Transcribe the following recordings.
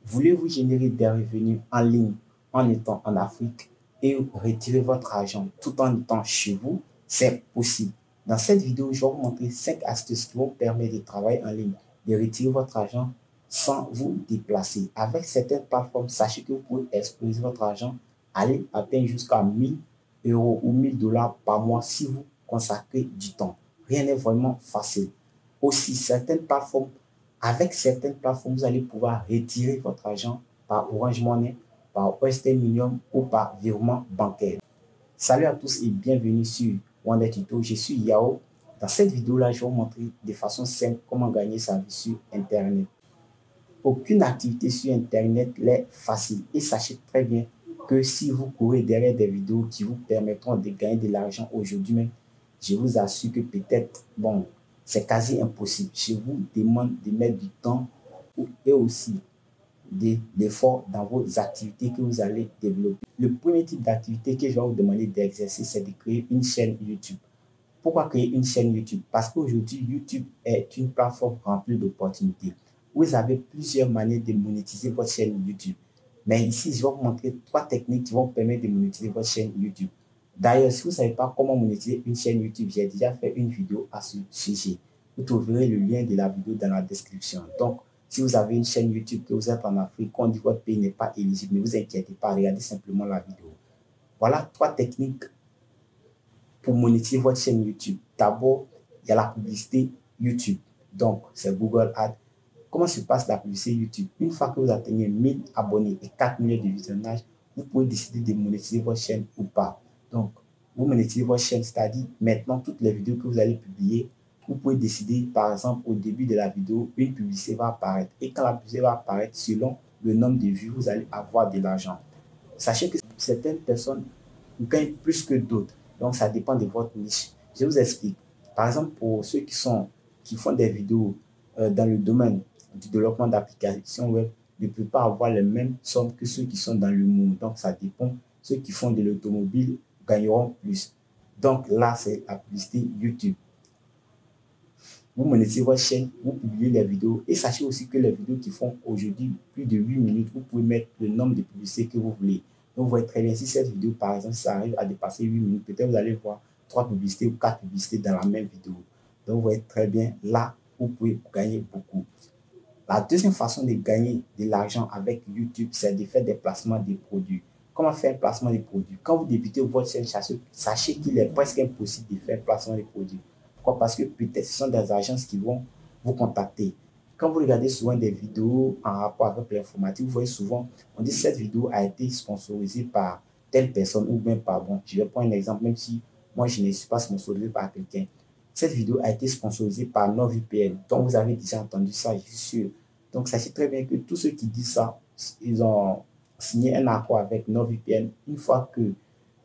Voulez-vous générer des revenus en ligne en étant en Afrique et retirer votre argent tout en étant chez vous? C'est possible. Dans cette vidéo, je vais vous montrer 5 astuces qui vont permettre de travailler en ligne, de retirer votre argent sans vous déplacer. Avec certaines plateformes, sachez que vous pouvez exploser votre argent, aller atteindre jusqu'à 1000 euros ou 1000 dollars par mois si vous consacrez du temps. Rien n'est vraiment facile. Aussi, avec certaines plateformes, vous allez pouvoir retirer votre argent par Orange Money, par Western Union ou par virement bancaire. Salut à tous et bienvenue sur Wonder Tuto. Je suis Yao. Dans cette vidéo-là, je vais vous montrer de façon simple comment gagner sa vie sur Internet. Aucune activité sur Internet n'est facile et sachez très bien que si vous courez derrière des vidéos qui vous permettront de gagner de l'argent aujourd'hui même, je vous assure que peut-être, bon, c'est quasi impossible. Je vous demande de mettre du temps et aussi de l'effort dans vos activités que vous allez développer. Le premier type d'activité que je vais vous demander d'exercer, c'est de créer une chaîne YouTube. Pourquoi créer une chaîne YouTube? Parce qu'aujourd'hui, YouTube est une plateforme remplie d'opportunités. Vous avez plusieurs manières de monétiser votre chaîne YouTube. Mais ici, je vais vous montrer 3 techniques qui vont permettre de monétiser votre chaîne YouTube. D'ailleurs, si vous ne savez pas comment monétiser une chaîne YouTube, j'ai déjà fait une vidéo à ce sujet. Vous trouverez le lien de la vidéo dans la description. Donc, si vous avez une chaîne YouTube, que vous êtes en Afrique, qu'on dit que votre pays n'est pas éligible, ne vous inquiétez pas, regardez simplement la vidéo. Voilà 3 techniques pour monétiser votre chaîne YouTube. D'abord, il y a la publicité YouTube. Donc, c'est Google Ads. Comment se passe la publicité YouTube? Une fois que vous atteignez 1000 abonnés et 4 millions de visionnages, vous pouvez décider de monétiser votre chaîne ou pas. Donc, vous monétisez votre chaîne, c'est-à-dire maintenant toutes les vidéos que vous allez publier, vous pouvez décider, par exemple, au début de la vidéo, une publicité va apparaître. Et quand la publicité va apparaître, selon le nombre de vues, vous allez avoir de l'argent. Sachez que certaines personnes gagnent plus que d'autres. Donc, ça dépend de votre niche. Je vous explique. Par exemple, pour ceux qui font des vidéos dans le domaine du développement d'applications web, ne peuvent pas avoir les mêmes sommes que ceux qui sont dans le monde. Donc, ça dépend. Ceux qui font de l'automobile gagneront plus. Donc, là, c'est la publicité YouTube. Vous monétisez votre chaîne, vous publiez les vidéos et sachez aussi que les vidéos qui font aujourd'hui plus de 8 minutes, vous pouvez mettre le nombre de publicités que vous voulez. Donc, vous voyez très bien, si cette vidéo, par exemple, ça arrive à dépasser 8 minutes, peut-être vous allez voir 3 publicités ou 4 publicités dans la même vidéo. Donc, vous voyez très bien, là, vous pouvez gagner beaucoup. La deuxième façon de gagner de l'argent avec YouTube, c'est de faire des placements de produits. Comment faire un placement de produits? Quand vous débutez votre chaîne, sachez qu'il est presque impossible de faire un placement de produits. Pourquoi? Parce que peut-être ce sont des agences qui vont vous contacter. Quand vous regardez souvent des vidéos en rapport avec l'informatique, vous voyez souvent, on dit cette vidéo a été sponsorisée par telle personne ou bien par, bon, je vais prendre un exemple, même si moi je ne suis pas sponsorisé par quelqu'un. Cette vidéo a été sponsorisée par NordVPN. Donc, vous avez déjà entendu ça, je suis sûr. Donc, sachez très bien que tous ceux qui disent ça, ils ont signé un accord avec NordVPN. Une fois que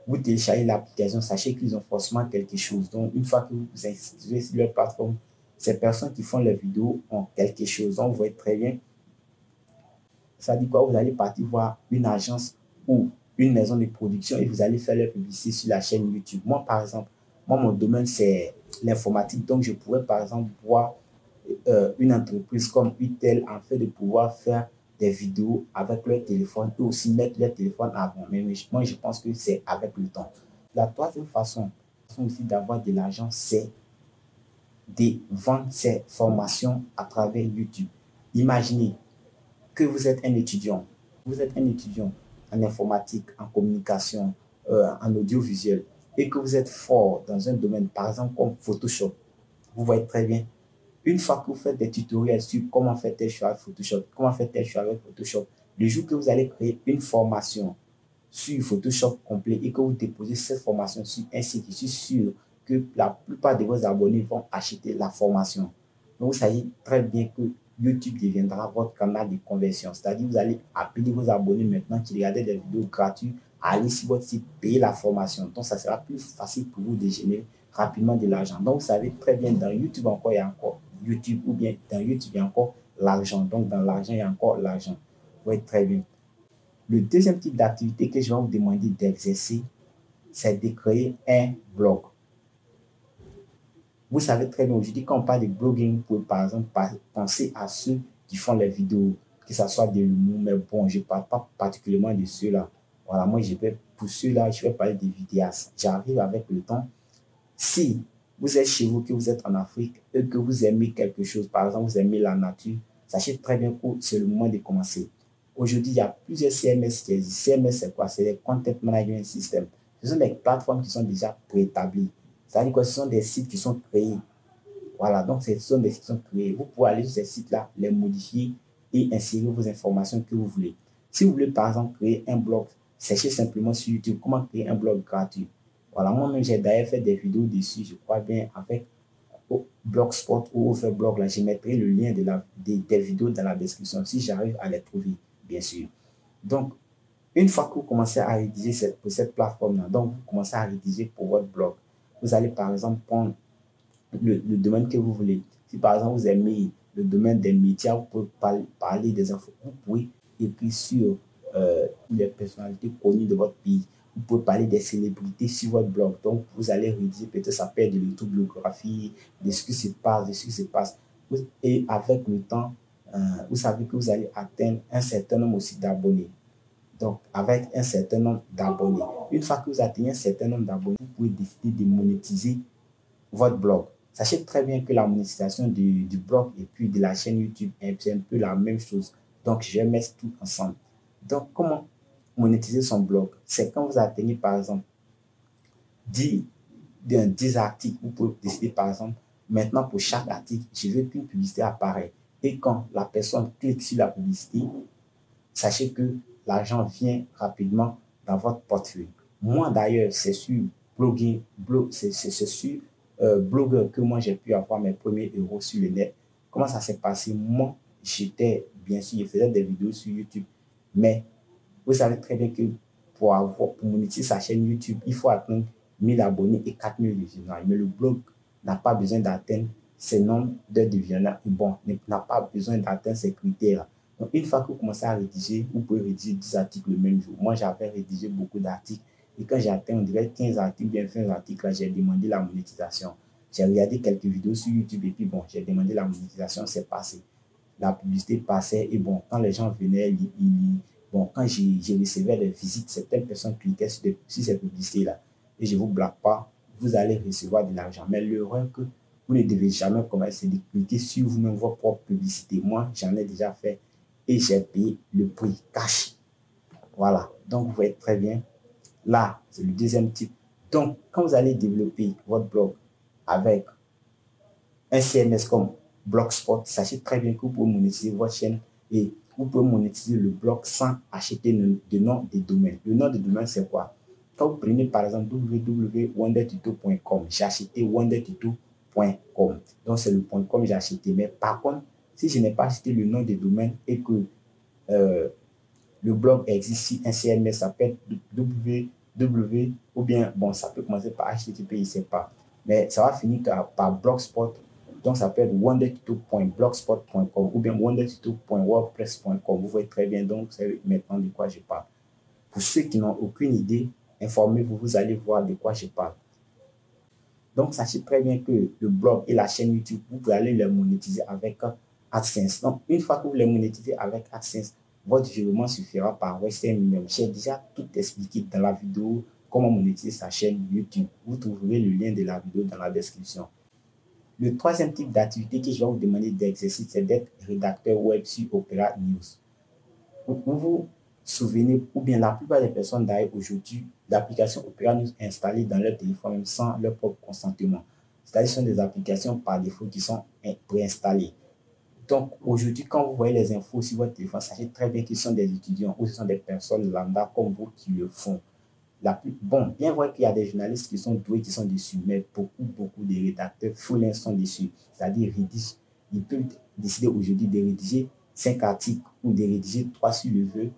vous téléchargez l'application, sachez qu'ils ont forcément quelque chose. Donc, une fois que vous vous inscrivez sur leur plateforme, ces personnes qui font les vidéos ont quelque chose. Donc, vous voyez très bien. Ça dit quoi? Vous allez partir voir une agence ou une maison de production et vous allez faire leur publicité sur la chaîne YouTube. Moi, par exemple, mon domaine, c'est l'informatique. Donc, je pourrais, par exemple, voir une entreprise comme Intel en fait de pouvoir faire des vidéos avec leur téléphone et aussi mettre leur téléphone avant. Mais moi, je pense que c'est avec le temps. La troisième façon aussi d'avoir de l'argent, c'est de vendre ses formations à travers YouTube. Imaginez que vous êtes un étudiant en informatique, en communication, en audiovisuel, et que vous êtes fort dans un domaine, par exemple comme Photoshop, vous voyez très bien. Une fois que vous faites des tutoriels sur comment faire tel choix avec Photoshop, comment faire tel choix avec Photoshop, le jour que vous allez créer une formation sur Photoshop complet et que vous déposez cette formation sur un site, je suis sûr que la plupart de vos abonnés vont acheter la formation. Donc, vous savez très bien que YouTube deviendra votre canal de conversion. C'est-à-dire, vous allez appeler vos abonnés maintenant qui regardaient des vidéos gratuites à aller sur votre site, payer la formation. Donc, ça sera plus facile pour vous de générer rapidement de l'argent. Donc, vous savez très bien, dans YouTube encore, il y a encore YouTube ou bien dans YouTube, il y a encore l'argent. Donc, dans l'argent, il y a encore l'argent. Vous voyez très bien. Le deuxième type d'activité que je vais vous demander d'exercer, c'est de créer un blog. Vous savez très bien, aujourd'hui, quand on parle de blogging, vous pouvez par exemple penser à ceux qui font les vidéos, que ça soit de l'humour, mais bon, je ne parle pas particulièrement de ceux-là. Voilà, moi, pour ceux-là, je vais parler des vidéastes. J'arrive avec le temps. Si vous êtes chez vous, que vous êtes en Afrique et que vous aimez quelque chose, par exemple, vous aimez la nature, sachez très bien que c'est le moment de commencer. Aujourd'hui, il y a plusieurs CMS qui existent. CMS, c'est quoi? C'est les Content Management System. Ce sont des plateformes qui sont déjà préétablies. C'est-à-dire que ce sont des sites qui sont créés. Voilà, donc ce sont des sites qui sont créés. Vous pouvez aller sur ces sites-là, les modifier et insérer vos informations que vous voulez. Si vous voulez, par exemple, créer un blog, cherchez simplement sur YouTube comment créer un blog gratuit. Voilà, moi-même, j'ai d'ailleurs fait des vidéos dessus, je crois bien, avec Blogspot ou Overblog. Là, je mettrai le lien des vidéos dans la description si j'arrive à les trouver, bien sûr. Donc, une fois que vous commencez à rédiger pour cette plateforme-là, donc vous commencez à rédiger pour votre blog, vous allez par exemple prendre le domaine que vous voulez. Si par exemple vous aimez le domaine des médias, vous pouvez parler des infos. Vous pouvez écrire sur les personnalités connues de votre pays. Vous pouvez parler des célébrités sur votre blog. Donc, vous allez rédiger, peut-être ça peut être de l'autobiographie, de ce qui se passe, de ce qui se passe. Et avec le temps, vous savez que vous allez atteindre un certain nombre aussi d'abonnés. Donc, avec un certain nombre d'abonnés. Une fois que vous atteignez un certain nombre d'abonnés, vous pouvez décider de monétiser votre blog. Sachez très bien que la monétisation du blog et puis de la chaîne YouTube, c'est un peu la même chose. Donc, je vais mettre tout ensemble. Donc, comment monétiser son blog? C'est quand vous atteignez, par exemple, 10 articles. Vous pouvez décider, par exemple, maintenant, pour chaque article, je veux qu'une publicité apparaisse. Et quand la personne clique sur la publicité, sachez que l'argent vient rapidement dans votre portefeuille. Moi, d'ailleurs, c'est sur c'est sur Blogueur que moi j'ai pu avoir mes premiers euros sur le net. Comment ça s'est passé? Moi, j'étais, bien sûr, je faisais des vidéos sur YouTube, mais vous savez très bien que pour monétiser sa chaîne YouTube, il faut atteindre 1000 abonnés et 4000 visionnage. Mais le blog n'a pas besoin d'atteindre ces nombres d'heures de visionnage. Bon, n'a pas besoin d'atteindre ces critères-là. Donc, une fois que vous commencez à rédiger, vous pouvez rédiger 10 articles le même jour. Moi, j'avais rédigé beaucoup d'articles. Et quand j'ai atteint, on dirait 15 articles, bien 20 articles, là, j'ai demandé la monétisation. J'ai regardé quelques vidéos sur YouTube et puis bon, j'ai demandé la monétisation, c'est passé. La publicité passait et bon, quand les gens venaient, bon, quand je recevais des visites, certaines personnes cliquaient sur ces publicités-là. Et je ne vous blague pas, vous allez recevoir de l'argent. Mais l'erreur que vous ne devez jamais commettre, c'est de cliquer sur vous-même votre propre publicité. Moi, j'en ai déjà fait et j'ai payé le prix cash. Voilà, donc vous voyez très bien. Là, c'est le deuxième type. Donc, quand vous allez développer votre blog avec un CMS comme Blogspot, sachez très bien que vous pouvez monétiser votre chaîne et vous pouvez monétiser le blog sans acheter de nom de domaine. Le nom de domaine, c'est quoi? Quand vous prenez par exemple www.wondertuto.com, j'ai acheté wondertuto.com. Donc, c'est le .com j'ai acheté. Mais par contre, si je n'ai pas acheté le nom de domaine et que le blog existe sur un CMS, ça peut être www ou bien, bon, ça peut commencer par HTTP, je ne sais pas. Mais ça va finir par Blogspot. Donc, ça peut être wondertuto.blogspot.com ou bien wondertuto.wordpress.com. Vous voyez très bien, donc, vous savez maintenant de quoi je parle. Pour ceux qui n'ont aucune idée, informez-vous, vous allez voir de quoi je parle. Donc, sachez très bien que le blog et la chaîne YouTube, vous pouvez aller les monétiser avec AdSense. Donc, une fois que vous les monétisez avec AdSense, votre virement suffira par Western Union. J'ai déjà tout expliqué dans la vidéo comment monétiser sa chaîne YouTube. Vous trouverez le lien de la vidéo dans la description. Le troisième type d'activité que je vais vous demander d'exercer, c'est d'être rédacteur web sur Opera News. Vous vous souvenez, ou bien la plupart des personnes d'ailleurs aujourd'hui, l'application Opera News est installée dans leur téléphone même sans leur propre consentement. C'est-à-dire que ce sont des applications par défaut qui sont préinstallées. Donc aujourd'hui, quand vous voyez les infos sur votre téléphone, sachez très bien qu'ils sont des étudiants ou ce sont des personnes lambda comme vous qui le font. Bon, bien vrai qu'il y a des journalistes qui sont doués, qui sont dessus, mais beaucoup de rédacteurs freelance sont dessus. C'est-à-dire, ils peuvent décider aujourd'hui de rédiger 5 articles ou de rédiger 3 sur le veut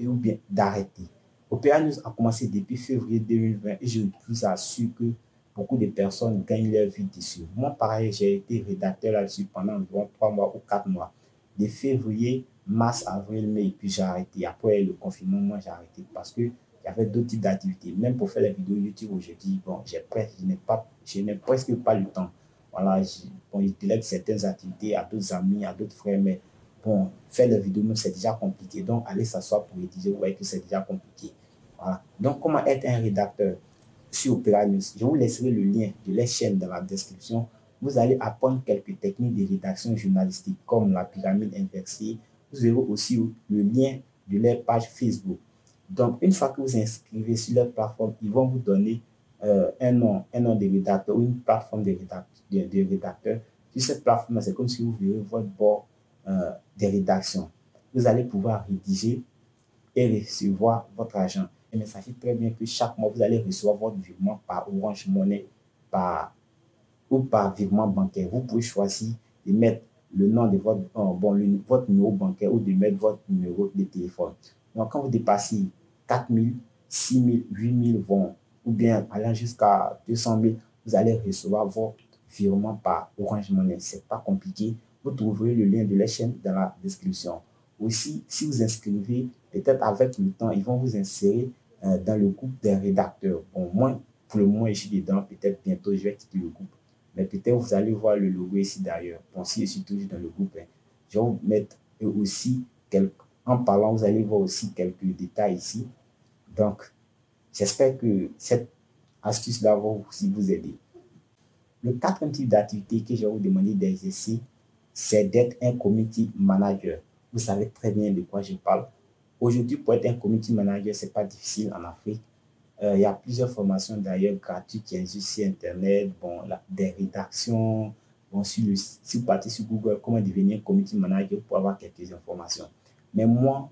et ou bien d'arrêter. Opera News a commencé depuis février 2020 et je vous assure que beaucoup de personnes gagnent leur vie dessus. Moi, pareil, j'ai été rédacteur là-dessus pendant environ 3 mois ou 4 mois. De février, mars, avril, mai, et puis j'ai arrêté. Après le confinement, moi, j'ai arrêté parce que il y avait d'autres types d'activités. Même pour faire les vidéos YouTube aujourd'hui, bon, je n'ai presque pas le temps. Voilà, bon, je délègue certaines activités à d'autres amis, à d'autres frères, mais bon, faire les vidéos, c'est déjà compliqué. Donc, aller s'asseoir pour rédiger, vous voyez que c'est déjà compliqué. Voilà. Donc, comment être un rédacteur sur Opera News? Je vous laisserai le lien de les chaînes dans la description. Vous allez apprendre quelques techniques de rédaction journalistique comme la pyramide inversée. Vous verrez aussi le lien de leur page Facebook. Donc, une fois que vous inscrivez sur leur plateforme, ils vont vous donner un nom de rédacteur ou une plateforme de rédacteur. Sur cette plateforme, c'est comme si vous verrez votre bord de rédaction. Vous allez pouvoir rédiger et recevoir votre argent. Mais sachez très bien que chaque mois, vous allez recevoir votre virement par Orange Money ou par virement bancaire. Vous pouvez choisir de mettre le nom de votre numéro bancaire ou de mettre votre numéro de téléphone. Donc, quand vous dépassez 4 000, 6 000, 8 000 vont, ou bien allant jusqu'à 200 000, vous allez recevoir votre virement par Orange Money. Ce n'est pas compliqué. Vous trouverez le lien de la chaîne dans la description. Aussi, si vous inscrivez, peut-être avec le temps, ils vont vous insérer dans le groupe des rédacteurs. Bon, moi, pour le moment, je suis dedans. Peut-être bientôt, je vais quitter le groupe. Mais peut-être vous allez voir le logo ici d'ailleurs. Bon, si je suis toujours dans le groupe, je vais vous mettre aussi en parlant, vous allez voir aussi quelques détails ici. Donc, j'espère que cette astuce-là va aussi vous aider. Le quatrième type d'activité que je vais vous demander d'exercer, c'est d'être un community manager. Vous savez très bien de quoi je parle. Aujourd'hui, pour être un community manager, ce n'est pas difficile en Afrique. Il y a plusieurs formations d'ailleurs gratuites qui existent sur Internet, bon, des rédactions. Bon, si vous partez sur Google, comment devenir community manager pour avoir quelques informations. Mais moi,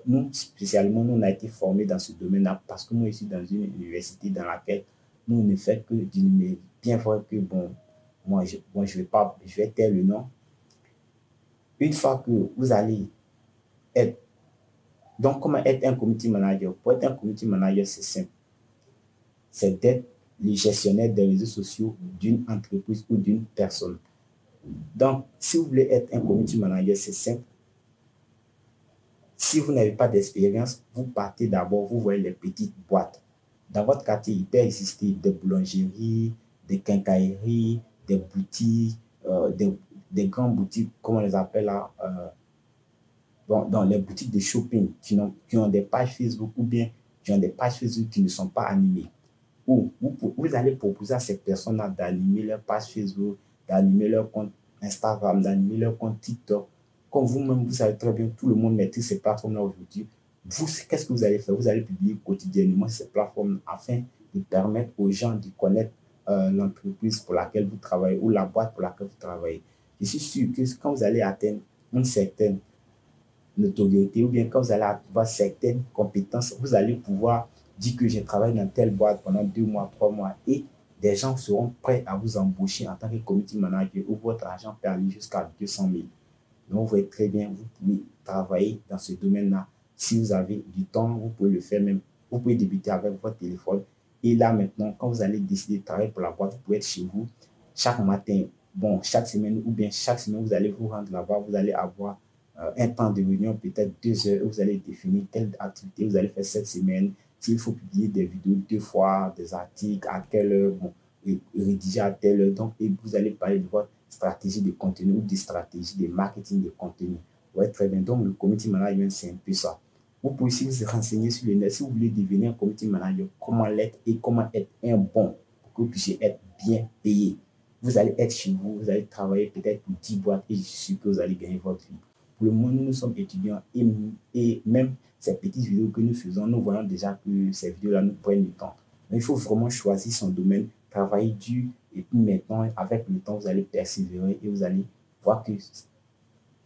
nous, spécialement, nous, on a été formés dans ce domaine-là parce que moi, je suis dans une université dans laquelle nous ne faisons que du numérique. Bien vrai que, bon, moi, je vais taire le nom. Une fois que vous allez être... Donc, comment être un community manager? Pour être un community manager, c'est simple. C'est d'être le gestionnaire des réseaux sociaux d'une entreprise ou d'une personne. Donc, si vous voulez être un community manager, c'est simple. Si vous n'avez pas d'expérience, vous partez d'abord, vous voyez les petites boîtes. Dans votre quartier, il peut exister des boulangeries, des quincailleries, des boutiques, des grandes boutiques, comment on les appelle là, dans les boutiques de shopping qui ont des pages Facebook ou bien qui ont des pages Facebook qui ne sont pas animées. Ou vous allez proposer à ces personnes-là d'animer leur page Facebook, d'animer leur compte Instagram, d'animer leur compte TikTok. Comme vous-même, vous savez très bien, tout le monde maîtrise ces plateformes-là aujourd'hui. Vous, qu'est-ce que vous allez faire? Vous allez publier quotidiennement ces plateformes afin de permettre aux gens de connaître l'entreprise pour laquelle vous travaillez ou la boîte pour laquelle vous travaillez. Je suis sûr que quand vous allez atteindre une certaine notoriété ou bien quand vous allez avoir certaines compétences, vous allez pouvoir dire que j'ai travaillé dans telle boîte pendant 2 mois, 3 mois et des gens seront prêts à vous embaucher en tant que community manager où votre argent peut aller jusqu'à 200 000. Donc, vous voyez très bien, vous pouvez travailler dans ce domaine-là. Si vous avez du temps, vous pouvez le faire même. Vous pouvez débuter avec votre téléphone. Et là, maintenant, quand vous allez décider de travailler pour la boîte, vous pouvez être chez vous chaque matin, bon, chaque semaine ou bien chaque semaine, vous allez vous rendre là-bas, vous allez avoir un temps de réunion, peut-être 2 heures, où vous allez définir quelle activité vous allez faire cette semaine, s'il faut publier des vidéos 2 fois, des articles, à quelle heure, bon, et rédiger à telle heure. Donc, et vous allez parler de votre stratégie de contenu ou des stratégies de marketing de contenu. Ouais, très bien. Donc, le community management, c'est un peu ça. Vous pouvez aussi vous renseigner sur le net si vous voulez devenir un community manager, comment l'être et comment être un bon pour que vous puissiez être bien payé. Vous allez être chez vous, vous allez travailler peut-être pour 10 boîtes et je suis sûr que vous allez gagner votre vie. Pour le moment, nous sommes étudiants et même ces petites vidéos que nous faisons, nous voyons déjà que ces vidéos-là nous prennent du temps. Mais il faut vraiment choisir son domaine, travailler dur et puis maintenant, avec le temps, vous allez persévérer et vous allez voir que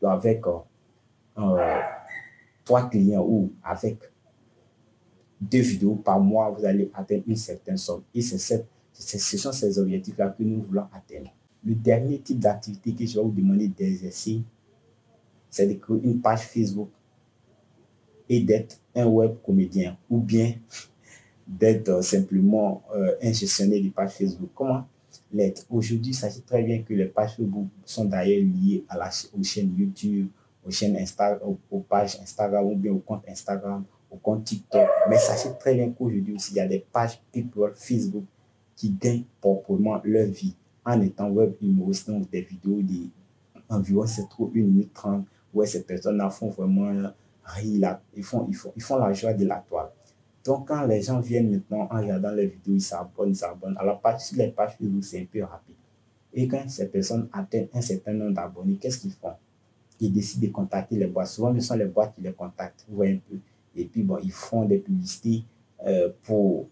avec 3 clients ou avec 2 vidéos par mois, vous allez atteindre une certaine somme. Et ce sont ces objectifs-là que nous voulons atteindre. Le dernier type d'activité que je vais vous demander d'exercer, c'est de créer une page Facebook et d'être un web comédien ou bien d'être simplement un gestionnaire de page Facebook. Comment l'être? Aujourd'hui, ça sait très bien que les pages Facebook sont d'ailleurs liées aux chaînes YouTube, aux chaînes aux pages Instagram ou bien au compte Instagram, au compte TikTok. Mais sachez très bien qu'aujourd'hui aussi, il y a des pages people Facebook qui gagnent proprement leur vie en étant web humoriste, donc des vidéos d'environ 1 minute 30 ouais, ces personnes-là font vraiment rire, ils font la joie de la toile. Donc, quand les gens viennent maintenant en regardant les vidéos, ils s'abonnent. À la page, sur les pages Facebook, c'est un peu rapide. Et quand ces personnes atteignent un certain nombre d'abonnés, qu'est-ce qu'ils font? Ils décident de contacter les boîtes. Souvent, ce sont les boîtes qui les contactent. Vous voyez un peu. Et puis, bon, ils font des publicités pour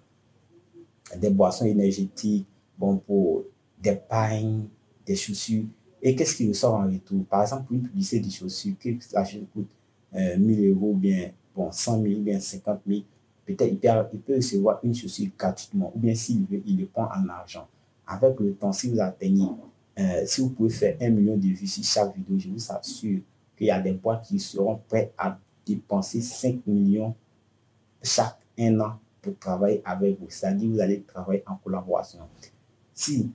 des boissons énergétiques, bon, pour des pains, des chaussures. Et qu'est-ce qui ressort en retour? Par exemple, pour une publicité de chaussures, que la chaussure coûte 1000 euros, bien, bon, 100 000, bien 50 000, peut-être il peut recevoir une chaussure gratuitement, ou bien s'il veut, il le prend en argent. Avec le temps, si vous atteignez, si vous pouvez faire 1 million de vues sur chaque vidéo, je vous assure qu'il y a des boîtes qui seront prêtes à dépenser 5 millions chaque 1 an pour travailler avec vous. C'est-à-dire vous allez travailler en collaboration. Si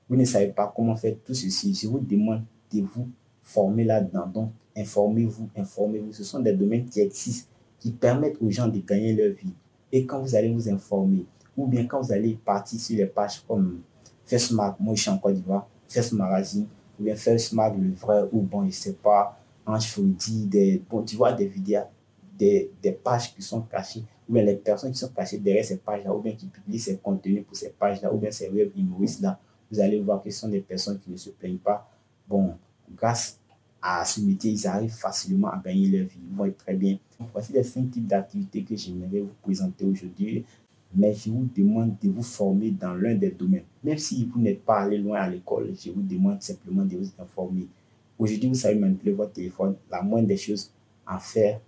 vous ne savez pas comment faire tout ceci, je vous demande de vous former là-dedans. Donc, informez-vous, informez-vous. Ce sont des domaines qui existent, qui permettent aux gens de gagner leur vie. Et quand vous allez vous informer, ou bien quand vous allez partir sur les pages comme FirstMag, moi je suis en Côte d'Ivoire, First Magazine, ou bien FirstMag le vrai, ou bon, je ne sais pas, Ange Fredi, bon, tu vois des vidéos, des pages qui sont cachées, ou bien les personnes qui sont cachées derrière ces pages-là, ou bien qui publient ces contenus pour ces pages-là, ou bien ces web humoristes-là, vous allez voir que ce sont des personnes qui ne se plaignent pas. Bon, grâce à ce métier, ils arrivent facilement à gagner leur vie. Ils vont être très bien. Voici les 5 types d'activités que j'aimerais vous présenter aujourd'hui. Mais je vous demande de vous former dans l'un des domaines. Même si vous n'êtes pas allé loin à l'école, je vous demande simplement de vous informer. Aujourd'hui, vous savez manipuler votre téléphone. La moindre des choses à faire,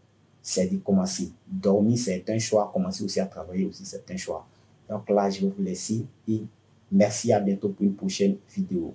c'est de commencer. Dormir, c'est un choix. Commencer aussi à travailler aussi, c'est un choix. Donc là, je vais vous laisser et merci, à bientôt pour une prochaine vidéo.